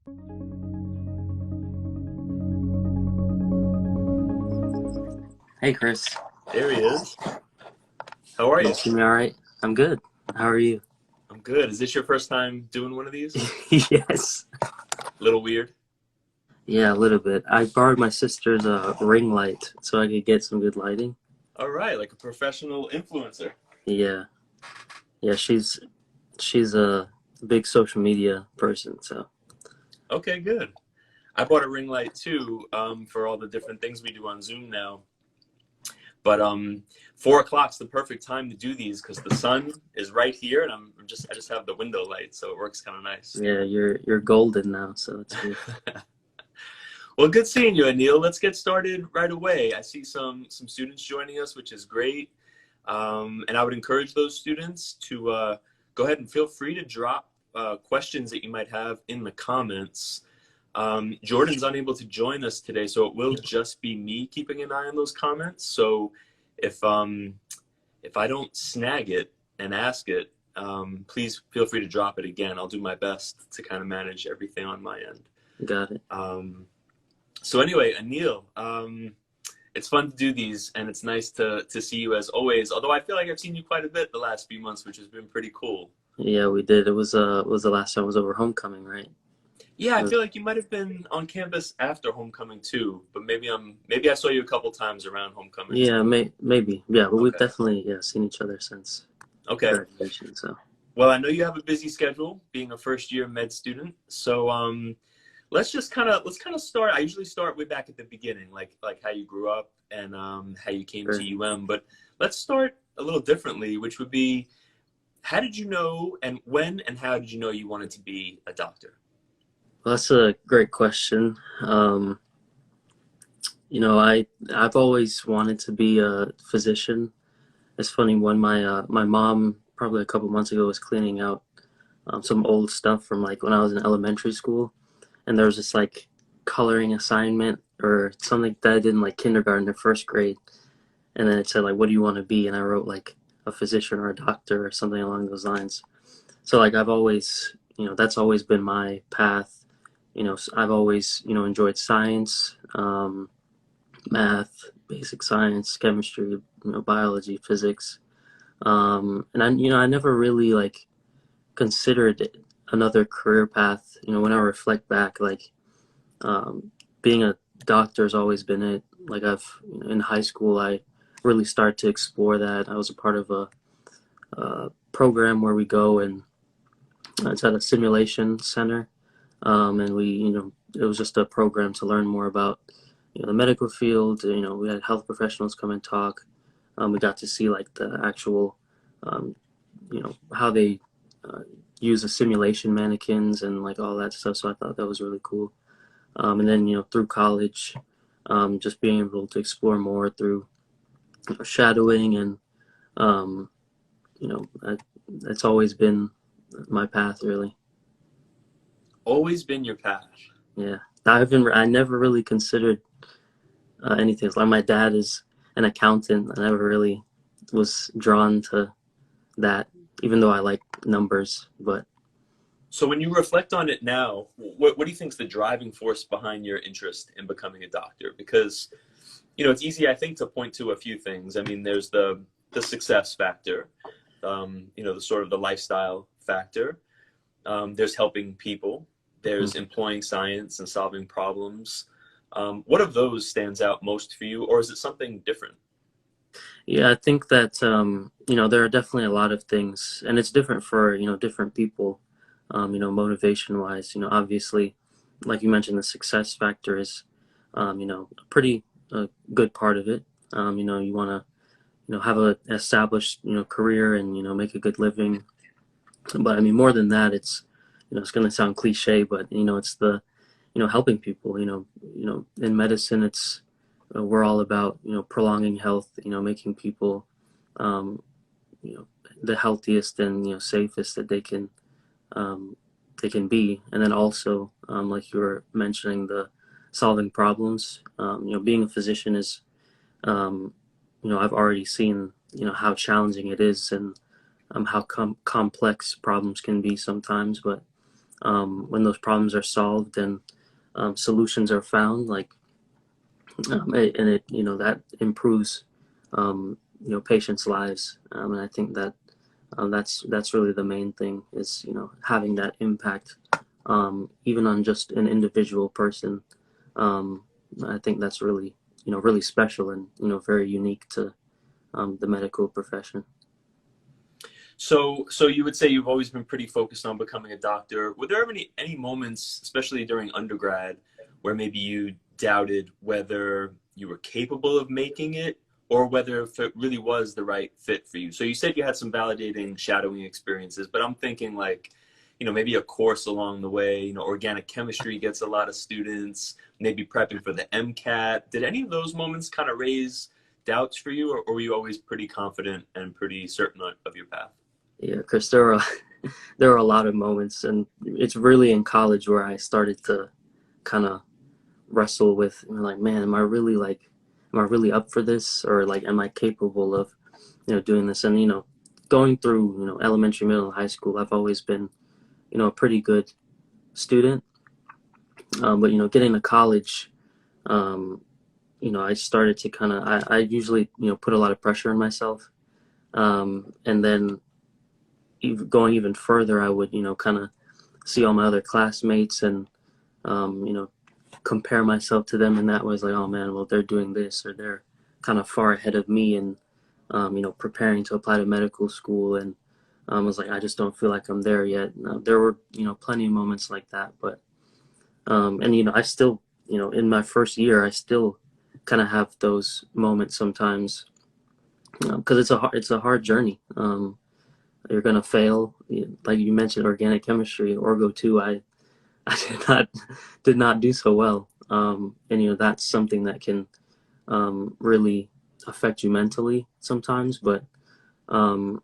Hey Chris, There he is. How are you you? see me all right? I'm good. How are you? I'm good. Is this your first time doing one of these? Yes. A little weird. Yeah, a little bit. I borrowed my sister's ring light so I could get some good lighting. All right, like a professional influencer. Yeah, yeah. She's a big social media person, so Okay, good. I bought a ring light too, for all the different things we do on Zoom now. But 4 o'clock's the perfect time to do these because the sun is right here, and I just have the window light, so it works kind of nice. yeah, you're golden now, so it's good. Well, good seeing you, Anil. Let's get started right away. I see some students joining us, which is great. And I would encourage those students to go ahead and feel free to drop questions that you might have in the comments. Jordan's unable to join us today, so it will just be me keeping an eye on those comments. So if I don't snag it and ask it, please feel free to drop it again. I'll do my best to kind of manage everything on my end. Got it. So anyway, Anil, it's fun to do these, and it's nice to see you as always. Although I feel like I've seen you quite a bit the last few months, which has been pretty cool. Yeah, we did. It was the last time I was over homecoming, right? Yeah, It I was- feel like you might have been on campus after homecoming too, but maybe I saw you a couple times around homecoming yeah, too. maybe. Yeah, but we've Okay. definitely seen each other since Okay. graduation. So Well, I know you have a busy schedule being a first year med student, so let's kind of start. I usually start way back at the beginning, like how you grew up and how you came to sure. UM. But let's start a little differently, which would be, how did you know, and when and how did you know you wanted to be a doctor? Well, that's a great question. I've always wanted to be a physician. It's funny when my mom probably a couple months ago was cleaning out some old stuff from like when I was in elementary school, and there was this like coloring assignment or something that I did in like kindergarten or first grade, and then it said like, "What do you want to be?" And I wrote like a physician or a doctor or something along those lines. So like I've always, that's always been my path. I've always enjoyed science. Math, basic science, chemistry, biology, physics. And I never really like considered another career path. When I reflect back, like being a doctor has always been it. Like in high school, I really started to explore that. I was a part of a program where we go and it's at a simulation center, and it was just a program to learn more about the medical field. We had health professionals come and talk. We got to see like the actual, how they uh, use the simulation mannequins and like all that stuff. So I thought that was really cool. And then through college, just being able to explore more through shadowing and um, you know, I, it's always been my path really. Always been your path. Yeah, I never really considered anything. Like my dad is an accountant. I never really was drawn to that, even though I like numbers. But So when you reflect on it now, what do you think is the driving force behind your interest in becoming a doctor? Because, it's easy, I think, to point to a few things. I mean, there's the success factor, the sort of the lifestyle factor. There's helping people. There's employing science and solving problems. What of those stands out most for you, or is it something different? yeah, I think that there are definitely a lot of things, and it's different for different people. Motivation wise, obviously, like you mentioned, the success factor is a pretty good part of it. You want to have a established career and make a good living. But I mean, more than that, it's going to sound cliche, but it's the helping people. In medicine, it's we're all about prolonging health. Making people um, you know the healthiest and safest that um, they can be, and then also like you were mentioning, the solving problems. Being a physician is um, I've already seen how challenging it is and how complex problems can be sometimes, but when those problems are solved and solutions are found, like and it that improves patients' lives, and I think that that's really the main thing is having that impact, even on just an individual person. Um, I think that's really really special and very unique to the medical profession. So you would say you've always been pretty focused on becoming a doctor. Were there any moments, especially during undergrad, where maybe you doubted whether you were capable of making it or whether if it really was the right fit for you? So you said you had some validating shadowing experiences, but I'm thinking like, maybe a course along the way, organic chemistry gets a lot of students, maybe prepping for the MCAT. Did any of those moments kind of raise doubts for you, or were you always pretty confident and pretty certain of your path? Yeah, Chris, there are a lot of moments, and it's really in college where I started to kind of wrestle with, like, man, am I really up for this, or like, am I capable of, doing this? And going through, elementary, middle, and high school, I've always been, a pretty good student. But getting to college, um, I started to kind of, I usually, put a lot of pressure on myself, and then going even further, I would, kind of see all my other classmates and, compare myself to them, and that was like, oh man, well they're doing this or they're kind of far ahead of me, and preparing to apply to medical school, and I was like, I just don't feel like I'm there yet. There were plenty of moments like that, but and I still in my first year I still kind of have those moments sometimes, because it's a hard journey. You're gonna fail, like you mentioned, organic chemistry, Orgo 2. I did not do so well, and that's something that can really affect you mentally sometimes. But um,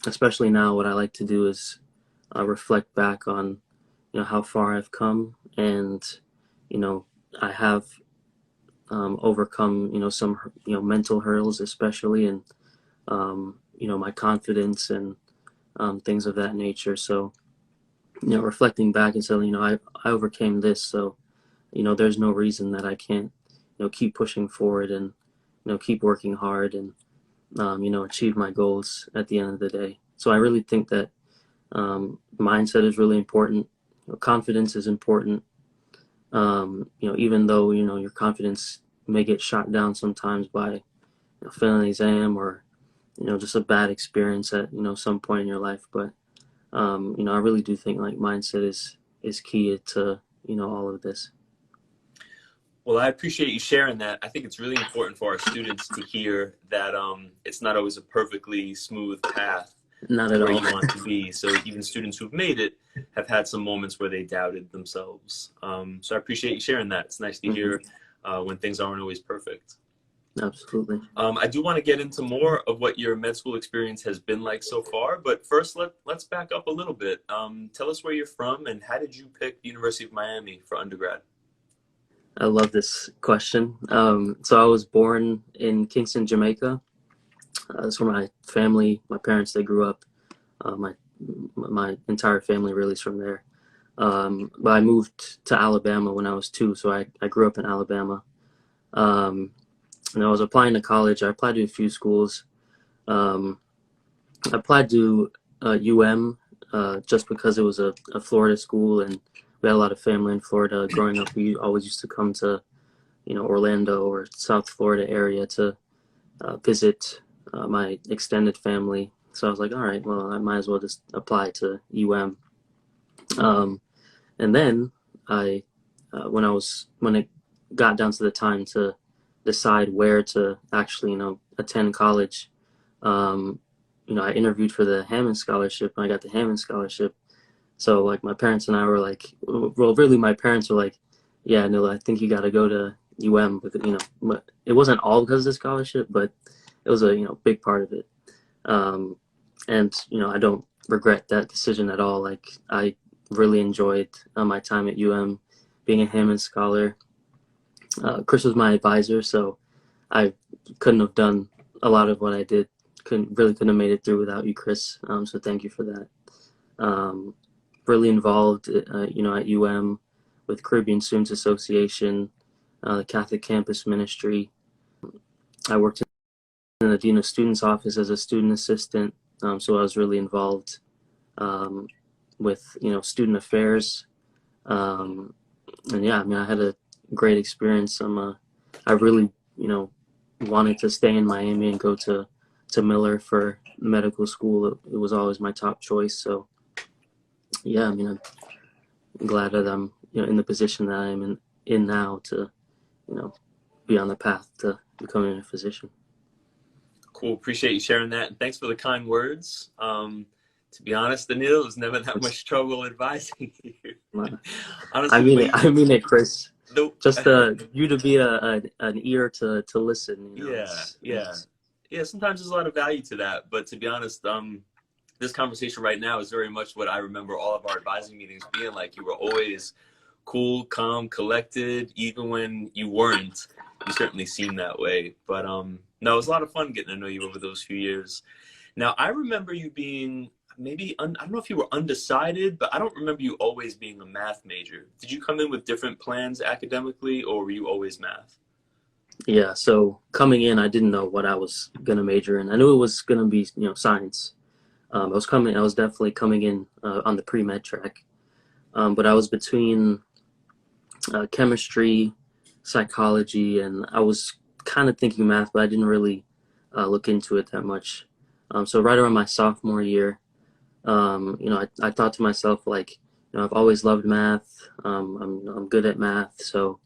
especially now, what I like to do is reflect back on how far I've come, and you know I have overcome some mental hurdles, especially, and my confidence and things of that nature. So reflecting back and saying, I overcame this, so there's no reason that I can't keep pushing forward and keep working hard and achieve my goals at the end of the day. So I really think that mindset is really important. Confidence is important. Even though your confidence may get shot down sometimes by failing an exam or just a bad experience at some point in your life. But I really do think like mindset is key to all of this. Well, I appreciate you sharing that. I think it's really important for our students to hear that it's not always a perfectly smooth path Not to at where all. you want to be. So even students who've made it have had some moments where they doubted themselves. So I appreciate you sharing that. It's nice to Hmm. hear when things aren't always perfect. Absolutely. I do want to get into more of what your med school experience has been like so far, but first let's back up a little bit. Tell us where you're from and how did you pick the University of Miami for undergrad? I love this question. So I was born in Kingston, Jamaica. That's where my family, my parents, they grew up. My entire family really is from there. But I moved to Alabama when I was 2, so I grew up in Alabama. Um, and I was applying to college. I applied to a few schools. Um, I applied to UM just because it was a Florida school, and we had a lot of family in Florida. Growing up, we always used to come to Orlando or South Florida area to visit my extended family. So I was like, all right, well, I might as well just apply to UM. Um, and then when it got down to the time to decide where to actually, attend college, um, I interviewed for the Hammond Scholarship, and I got the Hammond Scholarship. So like my parents and I were like, well, really, my parents were like, yeah, no, I think you got to go to UM, because it wasn't all because of the scholarship, but it was a big part of it. Um, and I don't regret that decision at all. Like I really enjoyed my time at UM, being a Hammond Scholar. Chris was my advisor, so I couldn't have done a lot of what I did. Couldn't have made it through without you, Chris. So thank you for that. Um, really involved, at UM with Caribbean Students Association, the Catholic Campus Ministry. I worked in the Dean of Students office as a student assistant, so I was really involved um, with student affairs. Um, and yeah, I mean, I had a great experience. I really wanted to stay in Miami and go to Miller for medical school. It was always my top choice. So yeah, I mean, I'm glad that I'm in the position that I'm in now to be on the path to becoming a physician. Cool. Appreciate you sharing that. And thanks for the kind words. To be honest, Anil, it was never that much trouble advising you. I Honestly, the mean way it. I mean it, Chris. the Just you to be an ear to listen. yeah, yeah. Yeah, sometimes there's a lot of value to that. But to be honest, this conversation right now is very much what I remember all of our advising meetings being like. You were always cool, calm, collected, even when you weren't. You certainly seemed that way. But no, it was a lot of fun getting to know you over those few years. Now, I remember you being maybe, I don't know if you were undecided, but I don't remember you always being a math major. Did you come in with different plans academically, or were you always math? Yeah. So coming in, I didn't know what I was gonna major in. I knew it was gonna be science. I was definitely coming in on the pre-med track, but I was between chemistry, psychology, and I was kind of thinking math, but I didn't really look into it that much. So right around my sophomore year, I thought to myself like, I've always loved math. I'm good at math, so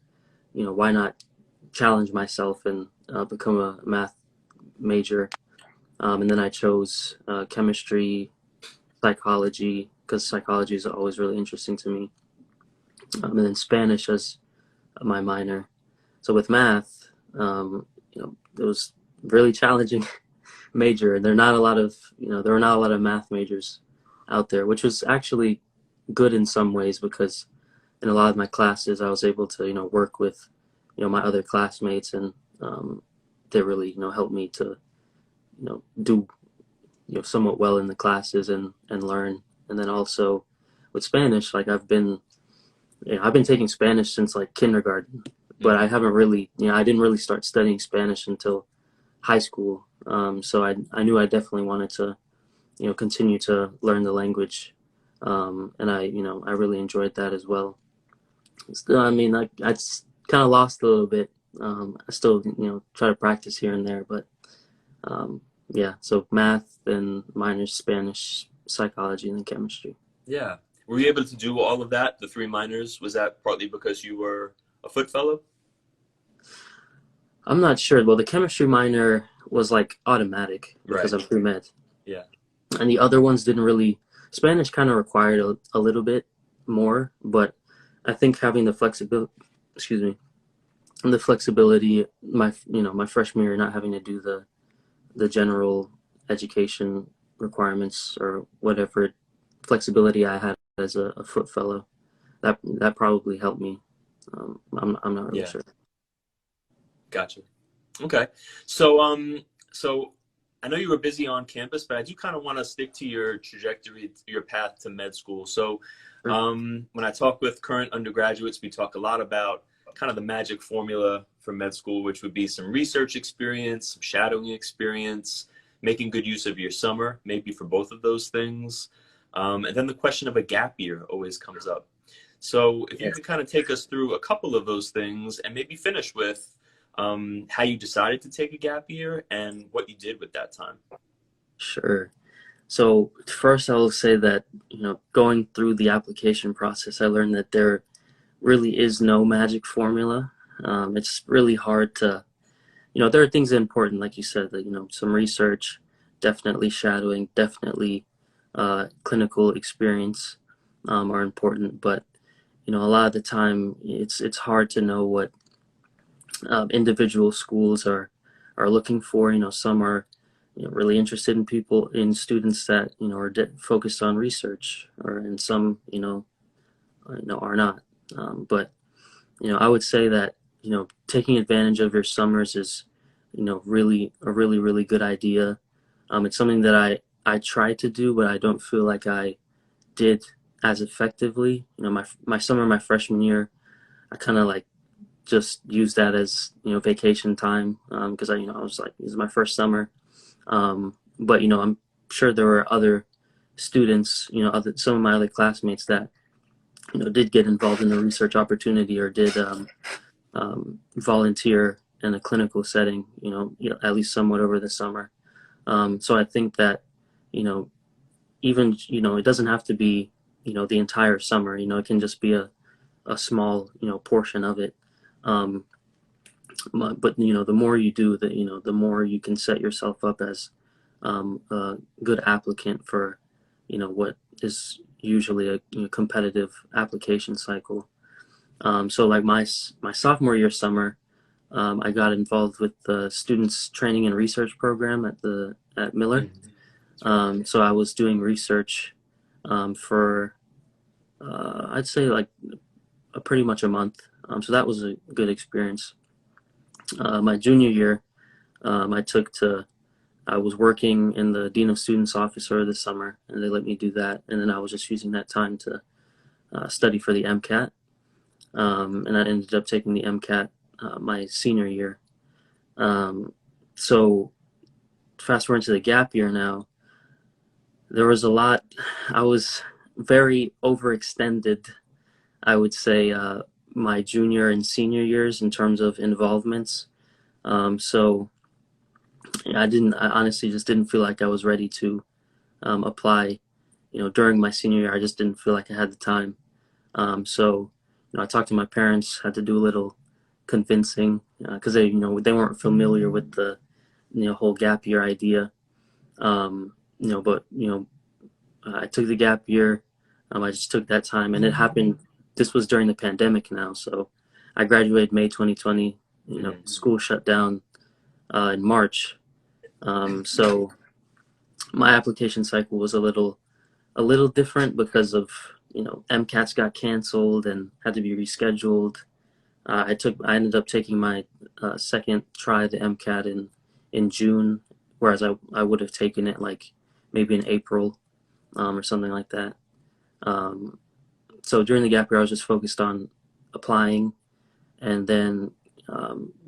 why not challenge myself and become a math major? And then I chose chemistry, psychology, because psychology is always really interesting to me, and then Spanish as my minor. So with math, it was really challenging major, and there were not a lot of math majors out there, which was actually good in some ways because in a lot of my classes I was able to work with my other classmates, and they really helped me to do somewhat well in the classes and learn. And then also with Spanish, like I've been taking Spanish since like kindergarten, but I haven't really, I didn't really start studying Spanish until high school. So I knew I definitely wanted to, continue to learn the language. And I really enjoyed that as well. Still, I mean, I kind of lost a little bit. I still, try to practice here and there, but um, yeah, so math and minors, Spanish, psychology, and then chemistry. Yeah. Were you able to do all of that, the three minors? Was that partly because you were a foot fellow? I'm not sure. Well, the chemistry minor was like automatic because Right. I'm pre-med. Yeah. And the other ones didn't really. Spanish kind of required a little bit more, but I think having the flexibility, excuse me, the flexibility, my freshman year not having to do the general education requirements or whatever flexibility I had as a foot fellow, that probably helped me. I'm not really Yeah. sure. Gotcha. Okay. So I know you were busy on campus, but I do kind of want to stick to your trajectory, your path to med school. So, Sure. when I talk with current undergraduates, we talk a lot about kind of the magic formula for med school, which would be some research experience, some shadowing experience, making good use of your summer, maybe for both of those things. And then the question of a gap year always comes up. So if you could kind of take us through a couple of those things and maybe finish with how you decided to take a gap year and what you did with that time. Sure. So first, I will say that going through the application process, I learned that there really is no magic formula. It's really hard to, there are things that are important, like you said, that some research, definitely shadowing, definitely clinical experience are important, but a lot of the time it's hard to know what individual schools are looking for. Some are really interested in students that are focused on research, or and some are not. But I would say that taking advantage of your summers is really a really good idea. It's something that I tried to do, but I don't feel like I did as effectively. My summer, my freshman year, I kind of like just used that as vacation time because I was like, this is my first summer. But I'm sure there were other students, other some of my other classmates that did get involved in a research opportunity or did volunteer in a clinical setting, at least somewhat over the summer. So I think that you know even it doesn't have to be the entire summer. It can just be a small portion of it. Um, but the more you do, the more you can set yourself up as a good applicant for what is usually a competitive application cycle. So like my sophomore year summer, I got involved with the students training and research program at Miller. Mhm. So I was doing research for I'd say like pretty much a month. So that was a good experience. My junior year, I took to I was working in the Dean of Students office over the summer, and they let me do that. And then I was just using that time to study for the MCAT. And I ended up taking the MCAT my senior year. Um, so fast forward to the gap year now, there was a lot. I was very overextended, I would say, my junior and senior years in terms of involvements. So I honestly just didn't feel like I was ready to apply. During my senior year, I just didn't feel like I had the time. So, I talked to my parents, had to do a little convincing because they weren't familiar with the whole gap year idea. But I took the gap year. I just took that time, and it happened. This was during the pandemic now, so I graduated May 2020. Mhm. School shut down in March. So my application cycle was a little different because of MCATs got canceled and had to be rescheduled. I ended up taking my second try the MCAT in June, whereas I would have taken it like maybe in April or something like that. Um, so during the gap year, I was just focused on applying and then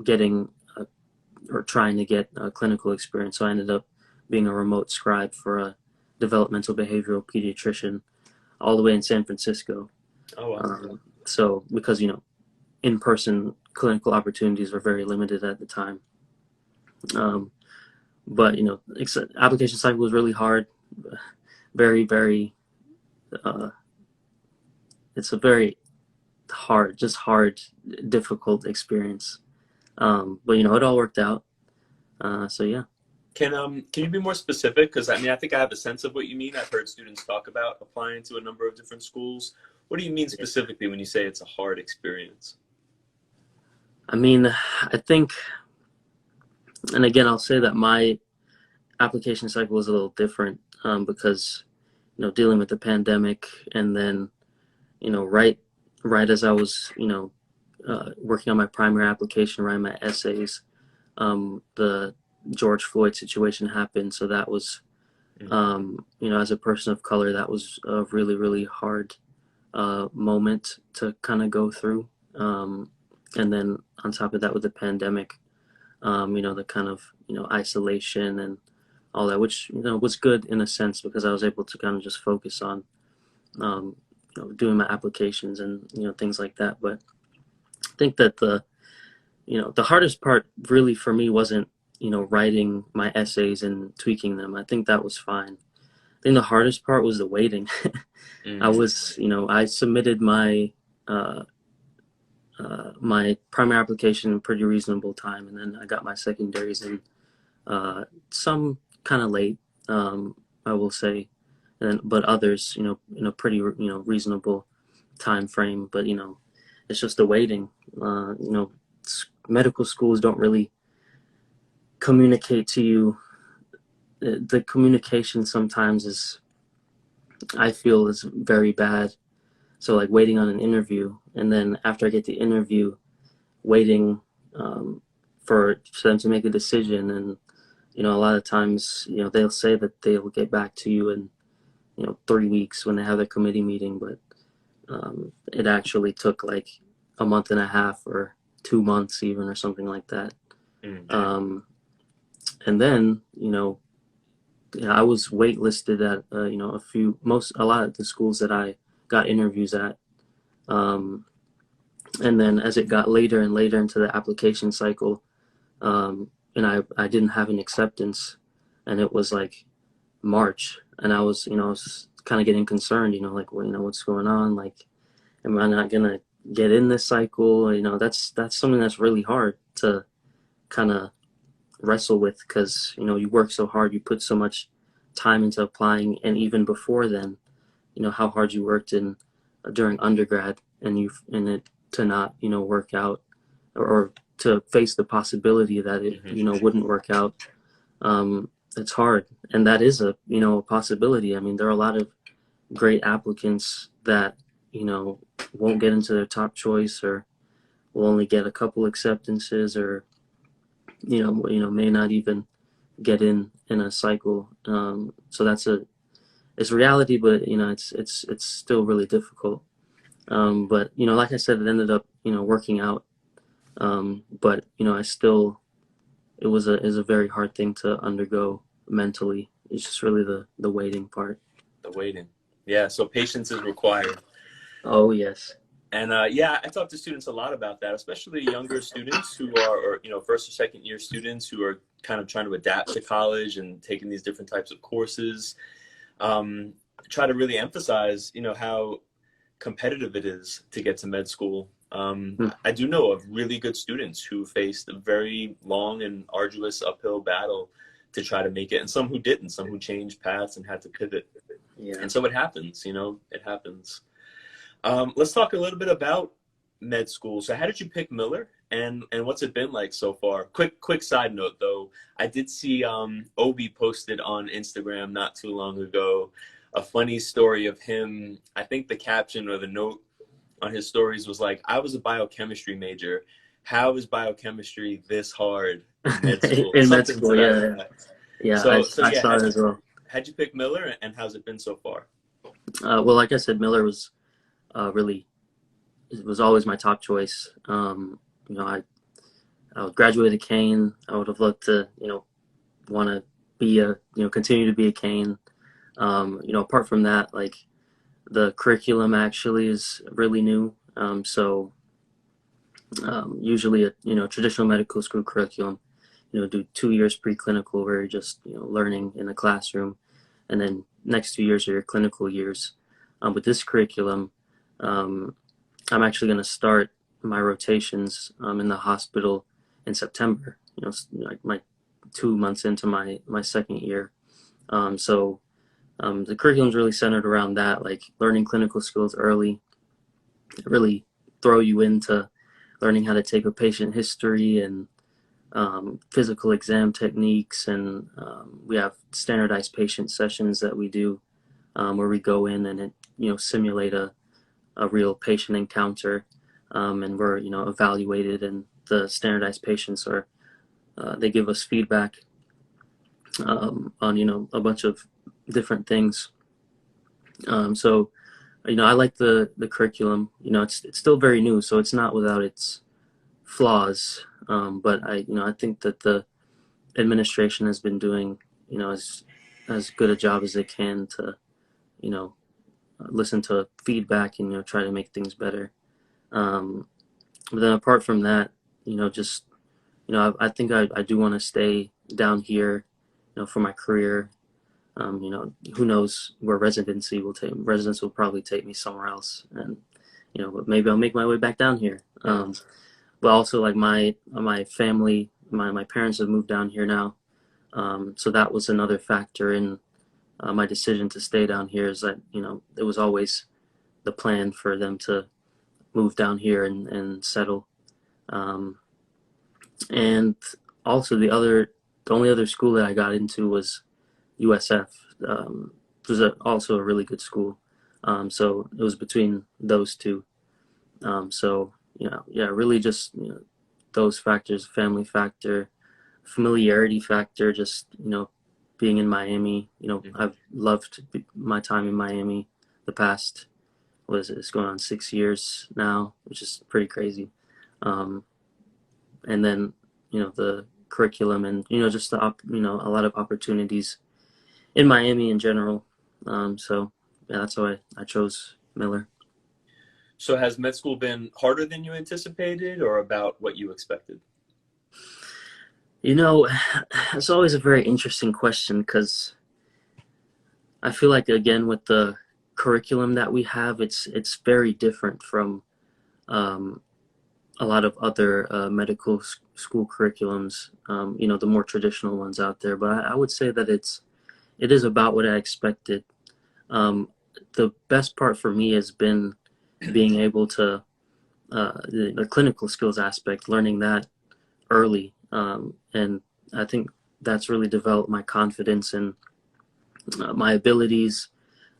getting or trying to get a clinical experience. So I ended up being a remote scribe for a developmental behavioral pediatrician all the way in San Francisco. Oh wow. So because in-person clinical opportunities were very limited at the time. Um, but application cycle was really hard, very very. Uh, it's a very hard, difficult experience. But it all worked out. So yeah. Can you be more specific? Because I mean, I think I have a sense of what you mean. I've heard students talk about applying to a number of different schools. What do you mean specifically when you say it's a hard experience? I mean, I think, and again, I'll say that my application cycle was a little different because dealing with the pandemic, and then right as I was working on my primary application, writing my essays, the George Floyd situation happened. So that was Mhm. as a person of color, that was a really really hard moment to kind of go through. And then on top of that, with the pandemic, the kind of isolation and all that, which was good in a sense because I was able to kind of just focus on doing my applications and things like that. But I think that the hardest part really for me wasn't writing my essays and tweaking them. I think that was fine. I think the hardest part was the waiting. Mm. I submitted my primary application in pretty reasonable time, and then I got my secondaries in some kind of late, I will say, but others, in a pretty reasonable time frame. But it's just the waiting. Medical schools don't really communicate to you. The communication sometimes I feel, is very bad. So like waiting on an interview, and then after I get the interview, waiting for them to make a decision, and a lot of times they'll say that they will get back to you in 3 weeks when they have their committee meeting, but it actually took like a month and a half or 2 months even or something like that. Mm. And then, I was waitlisted at, a lot of the schools that I got interviews at. Um, and then as it got later and later into the application cycle, and I didn't have an acceptance, and it was like March, and I was kind of getting concerned, like, well, what's going on? Like, am I not gonna get in this cycle? That's something that's really hard to kind of wrestle with because you work so hard, you put so much time into applying, and even before then, how hard you worked in during undergrad, and it to not work out, or to face the possibility that it Mm-hmm. wouldn't work out. It's hard, and that is a possibility. I mean, there are a lot of great applicants that won't get into their top choice, or will only get a couple acceptances, or may not even get in a cycle. So it's reality, but it's still really difficult. But like I said, it ended up working out. But I still, it was a very hard thing to undergo mentally. It's just really the waiting part. The waiting. Yeah, so patience is required. Oh yes. And yeah, I talk to students a lot about that, especially younger students who are, or first or second year students who are kind of trying to adapt to college and taking these different types of courses. Um, Try to really emphasize, how competitive it is to get to med school. Hmm. I do know of really good students who faced a very long and arduous uphill battle to try to make it, and some who didn't, some who changed paths and had to pivot. Yeah. And so it happens, it happens. Let's talk a little bit about med school. So how did you pick Miller, and what's it been like so far? Quick side note though, I did see Obi posted on Instagram not too long ago a funny story of him. I think the caption or the note on his stories was like, "I was a biochemistry major. How is biochemistry this hard in med school?" In med Something to school, that yeah, effect. yeah. So I yeah, saw it as well. how'd you pick Miller, and how's it been so far? Well, like I said, Miller was really, it was always my top choice. You know, I graduated Kane. I would have loved to, want to be continue to be a Kane. Apart from that, like the curriculum actually is really new. So usually a traditional medical school curriculum, do 2 years preclinical where you're just learning in a classroom, and then next 2 years are your clinical years. With this curriculum, um, I'm actually going to start my rotations in the hospital in September. Like my 2 months into my second year. So the curriculum is really centered around that, like learning clinical skills early, really throw you into learning how to take a patient history and physical exam techniques, and we have standardized patient sessions that we do where we go in and simulate a real patient encounter, and we're evaluated, and the standardized patients are they give us feedback on a bunch of different things. So I like the curriculum. It's still very new, so it's not without its flaws. But I think that the administration has been doing as good a job as they can to you know listen to feedback and try to make things better. Um, but then apart from that, just I think I do want to stay down here, for my career. Who knows where residency will take? Residents will probably take me somewhere else, and but maybe I'll make my way back down here. But also like my family, my parents have moved down here now, so that was another factor in my decision to stay down here. Is that it was always the plan for them to move down here and settle. Um, and also the only other school that I got into was USF. It was also a really good school. So it was between those two. So yeah, really just those factors: family factor, familiarity factor, just being in Miami. I've loved my time in Miami. The past it's going on 6 years now, which is pretty crazy. Um, and then the curriculum and just a lot of opportunities in Miami in general. So yeah, that's why I chose Miller. So has med school been harder than you anticipated or about what you expected? You know, it's always a very interesting question because I feel like again with the curriculum that we have, it's very different from um, a lot of other medical school curriculums. The more traditional ones out there. But I would say that it is about what I expected. Um, the best part for me has been being able to the clinical skills aspect, learning that early, and I think that's really developed my confidence and my abilities.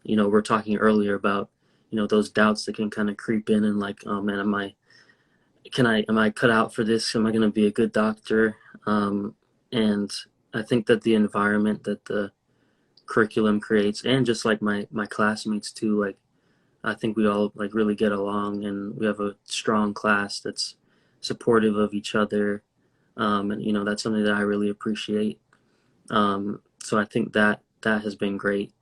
We're talking earlier about those doubts that can kind of creep in and like, oh man, am I cut out for this? Am I going to be a good doctor? And I think that the environment that the curriculum creates, and just like my classmates too, like I think we all like really get along, and we have a strong class that's supportive of each other, and that's something that I really appreciate. So I think that has been great.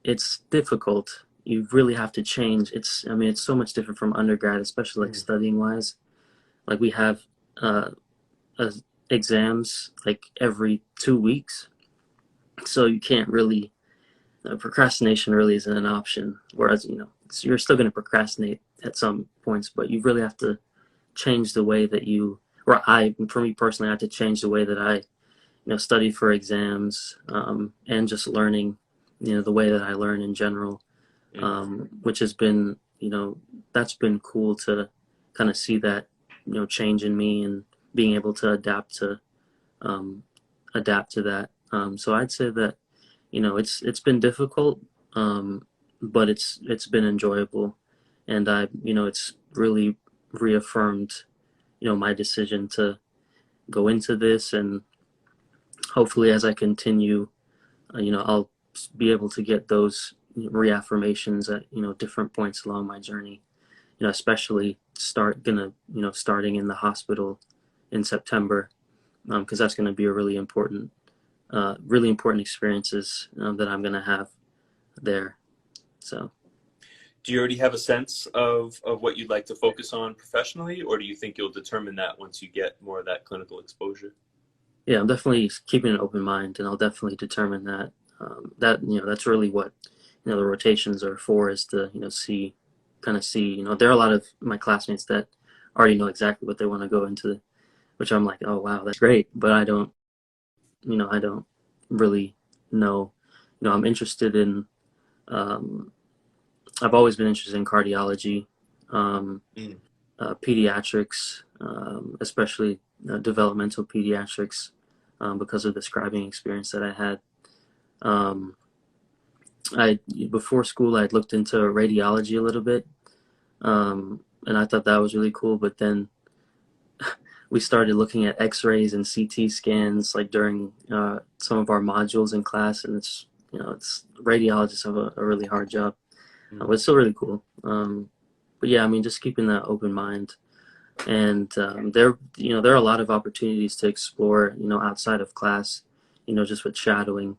It's difficult. You really have to change. It's so much different from undergrad, especially like Mm. studying wise. Like we have uh, uh, exams like every 2 weeks, so you can't really procrastination really isn't an option. Whereas you're still going to procrastinate at some points, but you really have to change the way that for me personally, I had to change the way that I study for exams, and just learning, the way that I learn in general, Mm. which has been, that's been cool to kind of see that, change in me and being able to um, adapt to that. So I'd say that, it's been difficult, but it's been enjoyable, and it's really reaffirmed, my decision to go into this, and hopefully as I continue, I'll be able to get those reaffirmations at different points along my journey. Especially starting in the hospital in September, because that's gonna be a really important experiences that I'm gonna have there. So Do you already have a sense of what you'd like to focus on professionally, or do you think you'll determine that once you get more of that clinical exposure? yeah, I'm definitely keeping an open mind, and I'll definitely determine that. That's really what the rotations are for, is to see. There are a lot of my classmates that already know exactly what they want to go into, which I'm like, oh wow, that's great, but I don't really know. I'm interested in. Um, I've always been interested in cardiology, um, Mm. pediatrics, especially developmental pediatrics, because of the scribing experience that I had. Um, I Before school, I'd looked into radiology a little bit, and I thought that was really cool. But then we started looking at X-rays and CT scans like during some of our modules in class, and it's radiologists have a really hard job, Mm. but it's still really cool. But yeah, just keeping that open mind, and there are a lot of opportunities to explore outside of class, just with shadowing.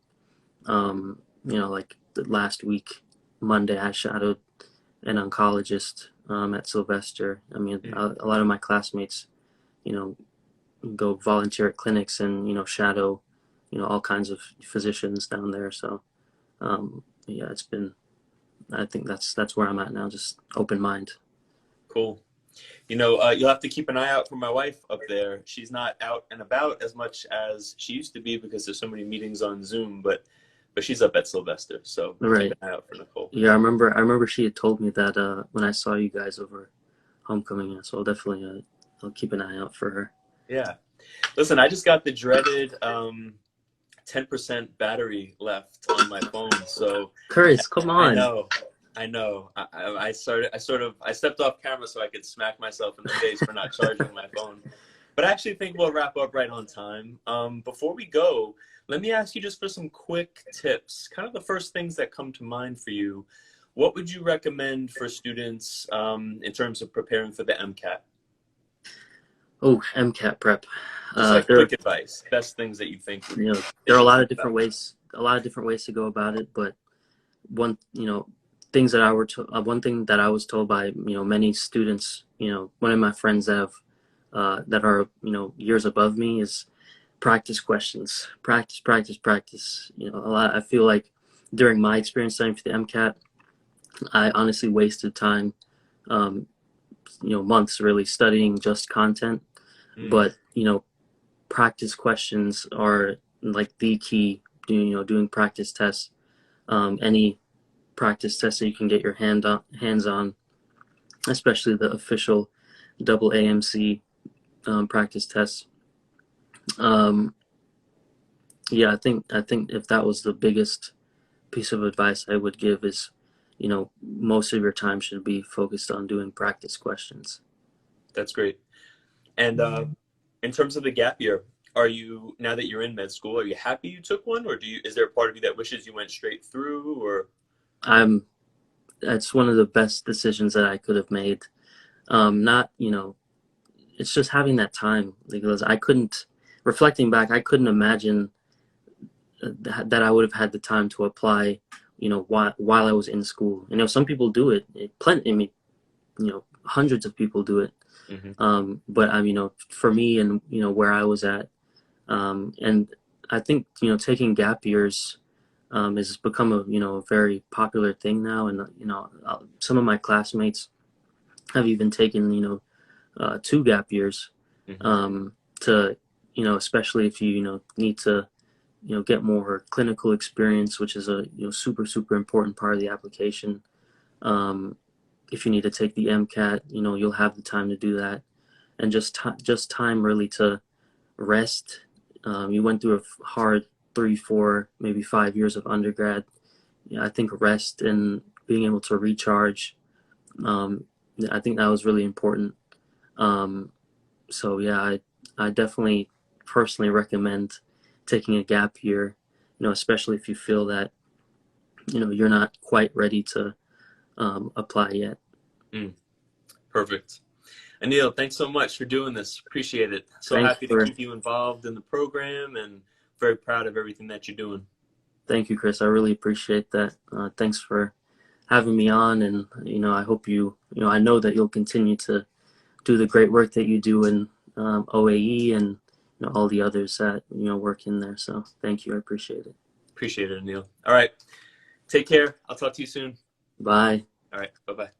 Like the last week, Monday, I shadowed an oncologist at Sylvester. Mm. A lot of my classmates, you know, go volunteer at clinics and shadow, all kinds of physicians down there. So yeah, it's been. I think that's where I'm at now. Just open mind. Cool. You'll have to keep an eye out for my wife up there. She's not out and about as much as she used to be because there's so many meetings on Zoom, but she's up at Sylvester, so keep Right. an eye out for Nicole. Yeah, I remember she had told me that when I saw you guys over homecoming. Yeah, so I'll keep an eye out for her. Yeah. Listen, I just got the dreaded 10% battery left on my phone, so Chris, come I on. know, I know. I stepped off camera so I could smack myself in the face for not charging my phone. But I actually think we'll wrap up right on time. Before we go, let me ask you just for some quick tips, kind of the first things that come to mind for you. What would you recommend for students in terms of preparing for the MCAT? Oh, MCAT prep. Just like There, quick advice, best things that you think they there are a should lot think of different about. ways, to go about it. But one, things that I were one thing that I was told by many students, one of my friends that are years above me is practice questions, practice, practice, practice. A lot. I feel like during my experience studying for the MCAT, I honestly wasted time, um, months really studying just content. Mm, But practice questions are like the key. Doing practice tests. Any practice tests that you can get your hands on, especially the official double AMC practice tests. Um, yeah, I think if that was the biggest piece of advice I would give is, most of your time should be focused on doing practice questions. that's great. And in terms of the gap year, are you now that you're in med school, are you happy you took one, or is there a part of you that wishes you went straight through, or I'm That's one of the best decisions that I could have made. Not it's just having that time because I couldn't reflecting back I couldn't imagine that I would have had the time to apply while I was in school. Some people do it, plenty. I mean, hundreds of people do it. Mhm. But for me and where I was at, and I think taking gap years has become a very popular thing now. And some of my classmates have even taken 2 gap years, Mhm. um, to especially if you need to get more clinical experience, which is a super super important part of the application. Um, if you need to take the MCAT, you'll have the time to do that, and just time really to rest. You went through a hard 3, 4, maybe 5 years of undergrad. I think rest and being able to recharge. Um, I think that was really important. Um, so yeah, I definitely personally recommend taking a gap year. Especially if you feel that you're not quite ready to apply yet. Mm, perfect. Anil, thanks so much for doing this. Appreciate it. So Thank you happy to for keep you involved in the program and very proud of everything that you're doing. Thank you, Chris. I really appreciate that. Thanks for having me on, and I hope I know that you'll continue to do the great work that you do in OAE and all the others that work in there. So thank you. I appreciate it. Appreciate it, Anil. All right. Take care. I'll talk to you soon. Bye. All right. Bye bye.